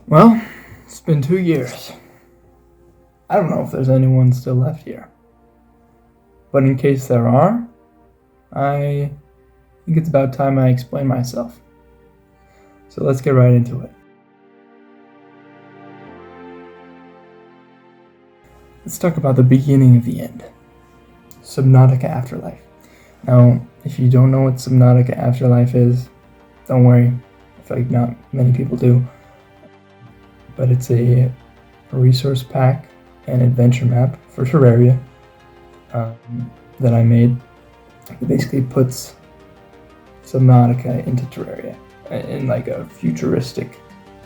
Well, it's been 2 years. I don't know if there's anyone still left here. But in case there are, I think it's about time I explain myself. So let's get right into it. Let's talk about the beginning of the end. Subnautica Afterlife. Now, if you don't know what Subnautica Afterlife is, don't worry. I feel like not many people do. But it's a resource pack and adventure map for Terraria that I made. It basically puts Subnautica into Terraria in like a futuristic,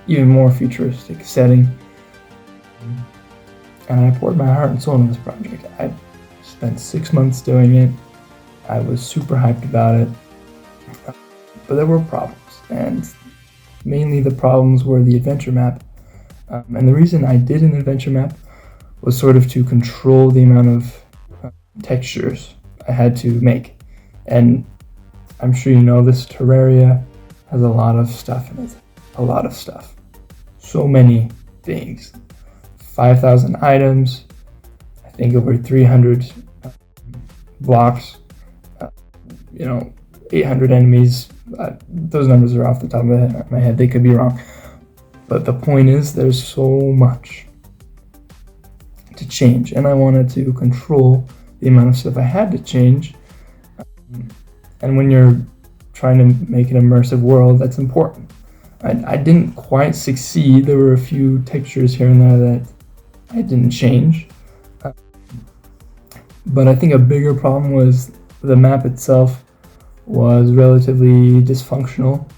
even more futuristic setting. And I poured my heart and soul into this project. I spent 6 months doing it. I was super hyped about it. But there were problems, and mainly the problems were the adventure map. And the reason I did an adventure map was sort of to control the amount of textures I had to make. And I'm sure you know this, Terraria has a lot of stuff in it. A lot of stuff. So many things. 5,000 items, I think over 300 blocks, 800 enemies. Those numbers are off the top of my head, they could be wrong. But the point is, there's so much to change, and I wanted to control the amount of stuff I had to change. And when you're trying to make an immersive world, that's important. I didn't quite succeed. There were a few textures here and there that I didn't change. But I think a bigger problem was the map itself was relatively dysfunctional.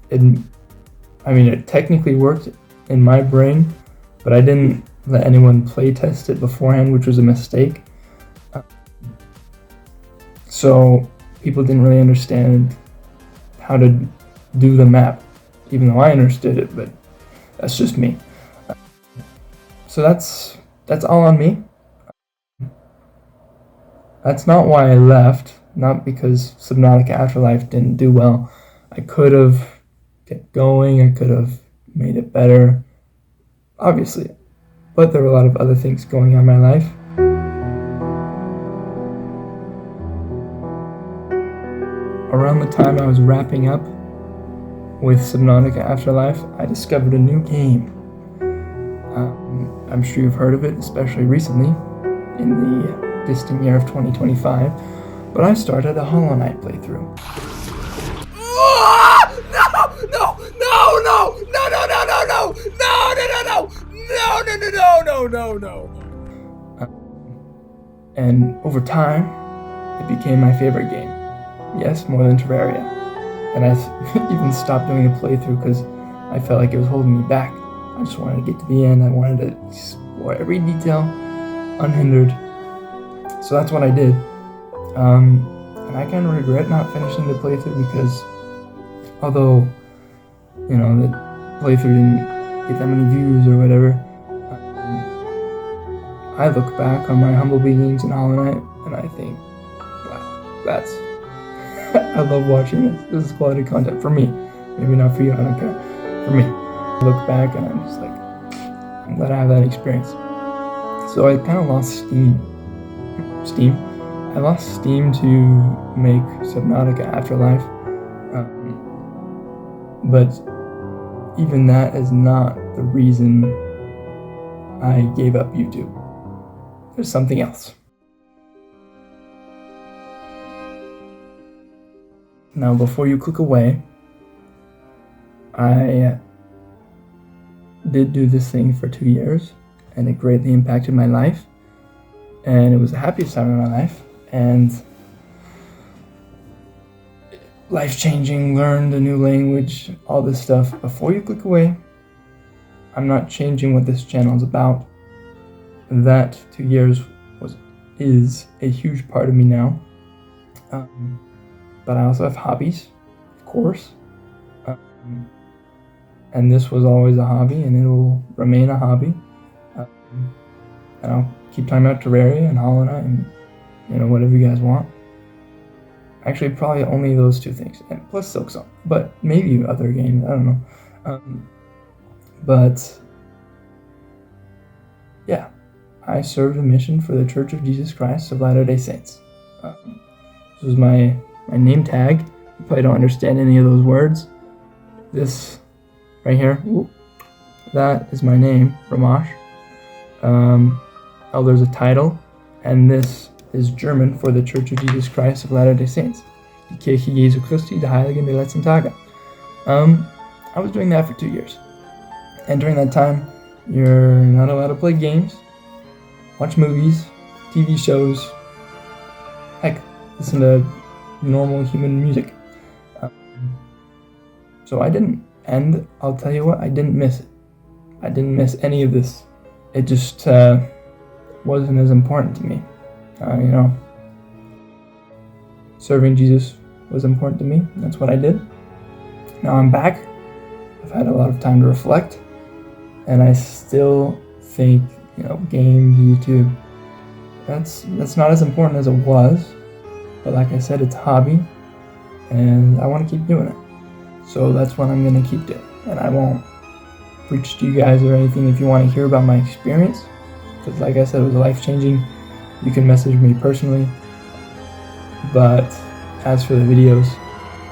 It technically worked in my brain, but I didn't let anyone play test it beforehand, which was a mistake. So people didn't really understand how to do the map, even though I understood it, but that's just me. So that's all on me. That's not why I left, not because Subnautica Afterlife didn't do well. I could have kept going, I could have made it better, obviously, but there were a lot of other things going on in my life. Around the time I was wrapping up with Subnautica Afterlife, I discovered a new game. I'm sure you've heard of it, especially recently, in the distant year of 2025, but I started a Hollow Knight playthrough. And over time, it became my favorite game. Yes, more than Terraria. And I even stopped doing the playthrough because I felt like it was holding me back. I just wanted to get to the end. I wanted to explore every detail, unhindered. So that's what I did. And I kind of regret not finishing the playthrough because although, the playthrough didn't get that many views or whatever, I look back on my humble beginnings in Hollow Knight and I think, wow, that's... I love watching this. This is quality content for me. Maybe not for you, I don't care. For me. I look back and I'm just like, I'm glad I have that experience. So I kind of lost steam. I lost steam to make Subnautica Afterlife. But even that is not the reason I gave up YouTube. There's something else. Now, before you click away, I did do this thing for 2 years, and it greatly impacted my life, and it was the happiest time of my life, and life-changing, learned a new language, all this stuff. Before you click away, I'm not changing what this channel is about. That 2 years is a huge part of me now. But I also have hobbies, of course. And this was always a hobby, and it will remain a hobby. And I'll keep talking about Terraria and Hollow Knight and whatever you guys want. Actually, probably only those two things, and plus Silksong, but maybe other games. I don't know. But yeah, I served a mission for the Church of Jesus Christ of Latter-day Saints. This was my name tag. You probably don't understand any of those words. This right here, that is my name, Ramash. There's a title, and this is German for the Church of Jesus Christ of Latter-day Saints. Die Kirche Jesu Christi der Heiligen der letzten Tage. I was doing that for 2 years. And during that time, you're not allowed to play games, watch movies, TV shows, heck, listen to normal human music. So I didn't. And I'll tell you what, I didn't miss it. I didn't miss any of this. It just wasn't as important to me. Serving Jesus was important to me. That's what I did. Now I'm back. I've had a lot of time to reflect. And I still think, games, YouTube, that's not as important as it was. But like I said, it's a hobby. And I want to keep doing it. So that's what I'm going to keep doing. And I won't preach to you guys or anything if you want to hear about my experience. Because like I said, it was life-changing. You can message me personally. But as for the videos,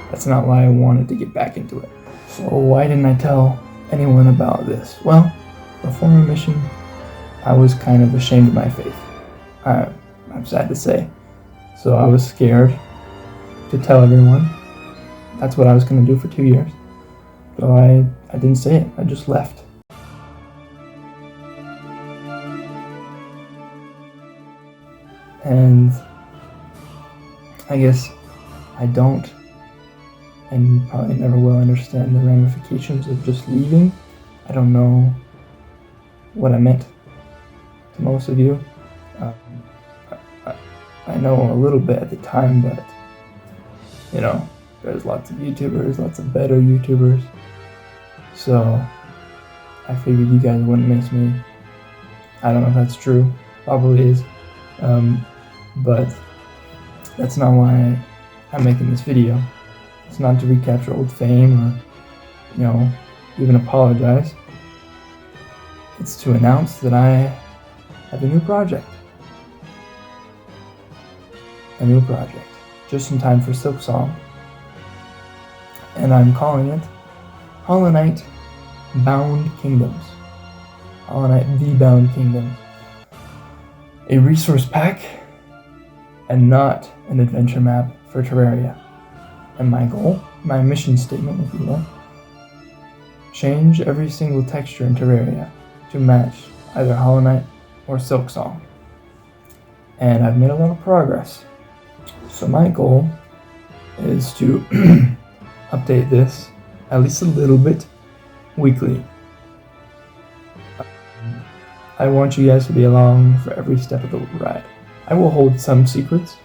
that's not why I wanted to get back into it. So why didn't I tell anyone about this? Well, before my mission, I was kind of ashamed of my faith. I'm sad to say. So I was scared to tell everyone. That's what I was going to do for 2 years. So I didn't say it. I just left. And I guess I don't and probably never will understand the ramifications of just leaving. I don't know what I meant to most of you. I know a little bit at the time, but there's lots of YouTubers, lots of better YouTubers. So I figured you guys wouldn't miss me. I don't know if that's true. Probably is. But that's not why I'm making this video. It's not to recapture old fame or, even apologize. It's to announce that I have a new project. Just in time for Silksong. And I'm calling it Hollow Knight Bound Kingdoms. Hollow Knight The Bound Kingdoms. A resource pack and not an adventure map for Terraria. And my goal, my mission statement if you will, change every single texture in Terraria to match either Hollow Knight or Silksong. And I've made a lot of progress. So my goal is to update this at least a little bit weekly. I want you guys to be along for every step of the ride. I will hold some secrets.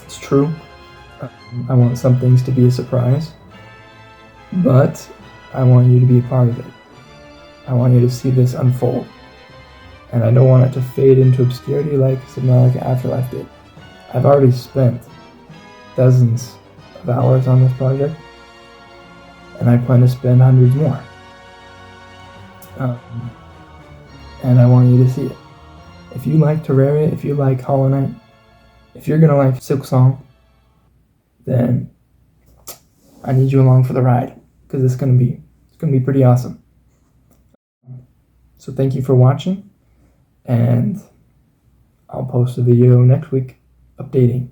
It's true. I want some things to be a surprise. But I want you to be a part of it. I want you to see this unfold. And I don't want it to fade into obscurity like Subnautica Afterlife did. I've already spent dozens of hours on this project. And I plan to spend hundreds more. And I want you to see it. If you like Terraria, if you like Hollow Knight, if you're gonna like Silksong, then I need you along for the ride because it's gonna be pretty awesome. So thank you for watching, and I'll post a video next week updating.